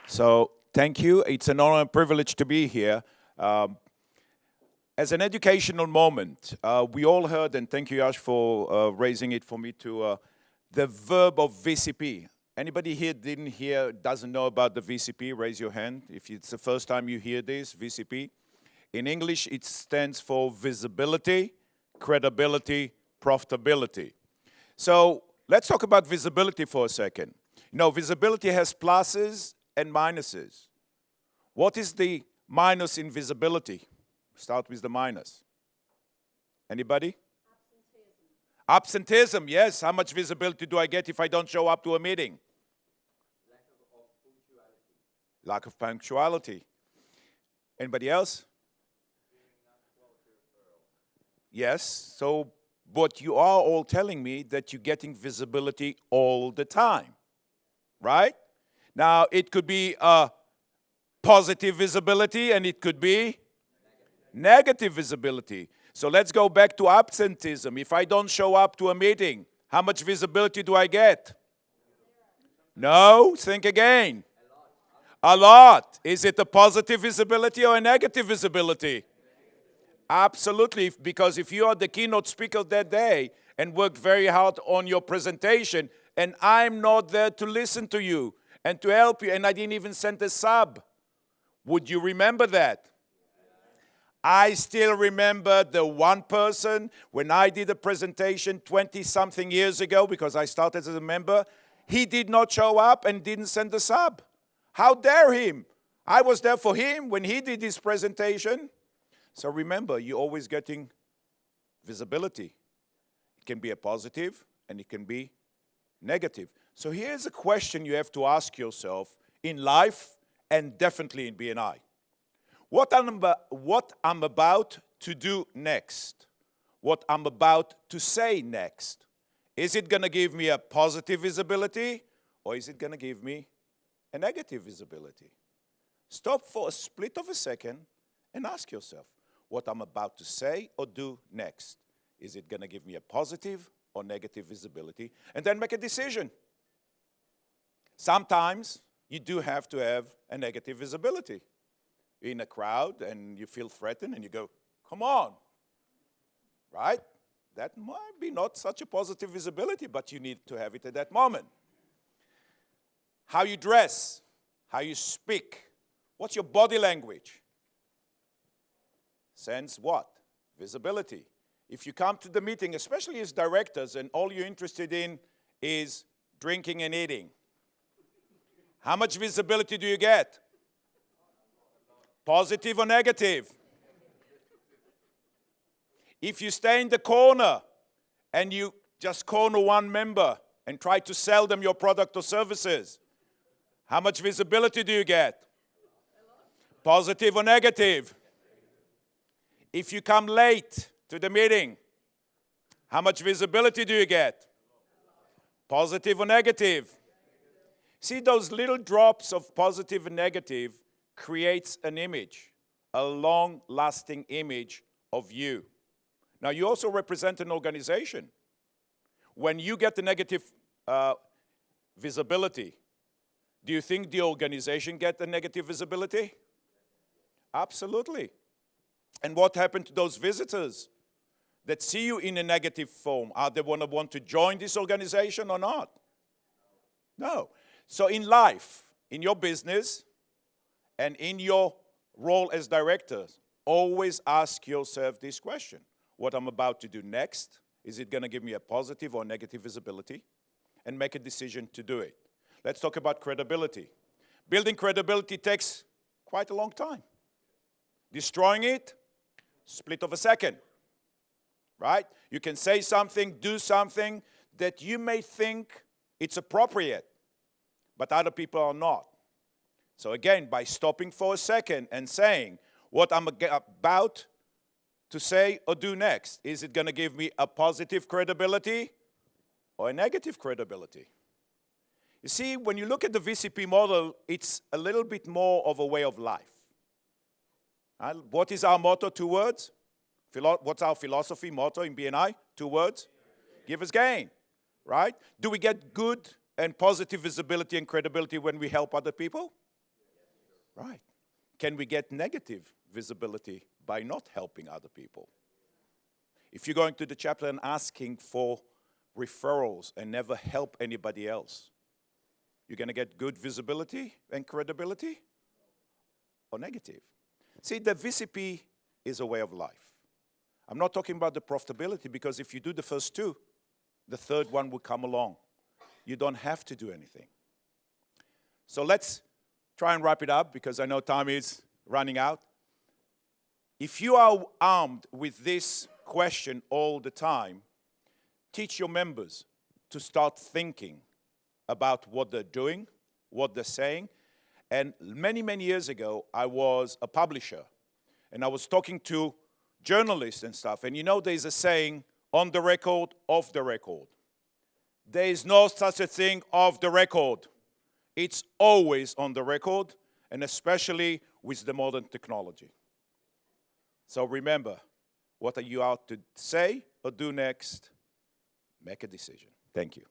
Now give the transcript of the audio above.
So thank you. It's an honor and privilege to be here. As an educational moment, we all heard, and thank you, Yash, for raising it for me to the verb of VCP. Anybody here doesn't know about the VCP? Raise your hand if it's the first time you hear this, VCP. In English, it stands for visibility, credibility, profitability. So let's talk about visibility for a second. You know, visibility has pluses and minuses. What is the minus in visibility? Start with the minus. Anybody? Absenteeism, yes. How much visibility do I get if I don't show up to a meeting? Lack of punctuality. Anybody else? Yes. So, but you are all telling me that you're getting visibility all the time, right? Now, it could be a positive visibility and it could be negative visibility. So let's go back to absenteeism. If I don't show up to a meeting, how much visibility do I get? No, think again. A lot. Is it a positive visibility or a negative visibility? Absolutely, because if you are the keynote speaker that day and worked very hard on your presentation and I'm not there to listen to you and to help you and I didn't even send a sub, would you remember that? I still remember the one person when I did a presentation 20-something years ago because I started as a member, he did not show up and didn't send a sub. How dare him? I was there for him when he did his presentation. So remember, you're always getting visibility. It can be a positive and it can be negative. So here's a question you have to ask yourself in life and definitely in BNI. What I'm about to do next, what I'm about to say next, is it going to give me a positive visibility or is it going to give me a negative visibility? Stop for a split of a second and ask yourself, what I'm about to say or do next, is it going to give me a positive or negative visibility? And then make a decision. Sometimes you do have to have a negative visibility. In a crowd and you feel threatened and you go, come on, right? That might be not such a positive visibility, but you need to have it at that moment. How you dress, how you speak, what's your body language? Sends what? Visibility. If you come to the meeting, especially as directors, and all you're interested in is drinking and eating, how much visibility do you get? Positive or negative? If you stay in the corner and you just corner one member and try to sell them your product or services, how much visibility do you get? Positive or negative? If you come late to the meeting, how much visibility do you get? Positive or negative? See, those little drops of positive and negative creates an image, a long-lasting image of you. Now, you also represent an organization. When you get the negative visibility, do you think the organization get the negative visibility? Absolutely. And what happened to those visitors that see you in a negative form? Are they going to want to join this organization or not? No. So in life, in your business, and in your role as directors, always ask yourself this question. What I'm about to do next, is it going to give me a positive or negative visibility? And make a decision to do it. Let's talk about credibility. Building credibility takes quite a long time. Destroying it, split of a second. Right? You can say something, do something that you may think it's appropriate, but other people are not. So again, by stopping for a second and saying what I'm about to say or do next, is it going to give me a positive credibility or a negative credibility? You see, when you look at the VCP model, it's a little bit more of a way of life. What is our motto? 2 words. What's our philosophy motto in BNI? 2 words. Give us gain. Right? Do we get good and positive visibility and credibility when we help other people? Right. Can we get negative visibility by not helping other people? If you're going to the chapter and asking for referrals and never help anybody else, you're going to get good visibility and credibility or negative? See, the VCP is a way of life. I'm not talking about the profitability, because if you do the first two, the third one will come along. You don't have to do anything. So let's try and wrap it up, because I know time is running out. If you are armed with this question all the time, teach your members to start thinking about what they're doing, what they're saying. And many, many years ago, I was a publisher, and I was talking to journalists and stuff. And you know, there's a saying, on the record, off the record. There is no such a thing off the record. It's always on the record, and especially with the modern technology. So remember, what are you out to say or do next? Make a decision. Thank you.